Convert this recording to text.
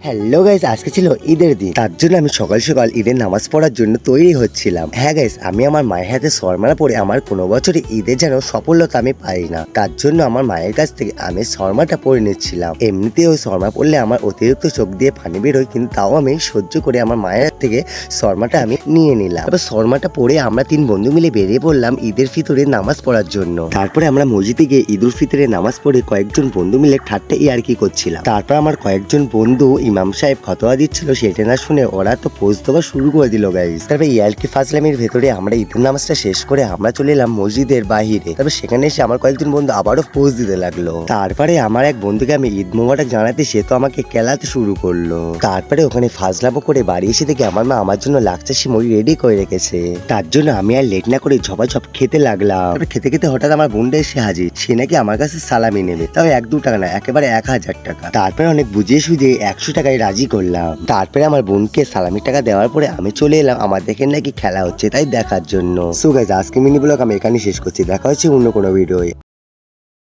Hello guys, আজকে ছিল ঈদের দিন। তার জন্য আমি সকাল সকাল ঈদের নামাজ পড়ার জন্য তৈরি হচ্ছিলাম। হ্যাঁ গাইস, আমি আমার মায়ের হাতে শর্মাটা পরে আমার কোনো বছরই ঈদের যেন সফলতা আমি পাই না, তার জন্য আমার মায়ের কাছ থেকে আমি শর্মাটা পরে নিচ্ছিলাম। এমনিতে ওই শর্মা পড়লে আমার অতিরিক্ত চোখ দিয়ে পানি বেরোয়, কিন্তু তাও আমি সহ্য করে আমার মায়ের হাত থেকে শর্মাটা আমি নিয়ে নিলাম। এবার শর্মাটা পরে আমরা 3 বন্ধু মিলে বেরিয়ে পড়লাম ঈদের ফিতরে নামাজ পড়ার জন্য। তারপরে আমরা মসজিদে গিয়ে ঈদুল ফিতরে নামাজ পড়ে কয়েকজন বন্ধু মিলে ঠাট্টা ইয়ার্কি করছিলাম। তারপর আমার কয়েকজন বন্ধু ইমাম সাহেব ফতোয়া দিচ্ছিল, সেটা না শুনে ওরা তো পোজ দেওয়া শুরু করে দিল গাইস। তারপর ইয়ার্কি ফাজলামির ভেতরে আমরা ঈদের নামাজটা শেষ করে আমরা চলে এলাম মসজিদের বাহিরে। তারপর সেখানে এসে আমার কয়েকজন বন্ধু আবারও পোজ দিতে লাগলো। তারপরে আমার এক বন্ধুকে আমি ঈদ মোবারক জানাতে, সে তো আমাকে কেলাতে শুরু করলো। তারপরে ওখানে ফাজলামো করে বাড়ি এসে দেখে আমার মা আমার জন্য লাচ্ছা সিমই রেডি করে রেখেছে। তার জন্য আমি আর লেট না করে ঝপাঝপ খেতে লাগলাম। তারপর খেতে খেতে হঠাৎ আমার বোনটা এসে হাজির, সে নাকি আমার কাছে সালামি নেবে, তাও 1-2 টাকা না, একেবারে 1000 টাকা। তারপরে অনেক বুঝিয়ে সুঝিয়ে 100 টাকায় রাজি করলাম। তারপরে আমার বোনকে সালামির টাকা দেওয়ার পরে আমি চলে এলাম আমার দেখে নাকি খেলা হচ্ছে তাই দেখার জন্য। সো গাইস, আজকে মিনি ব্লগ আমি এখানে শেষ করছি। দেখা হচ্ছে অন্য কোনো ভিডিও।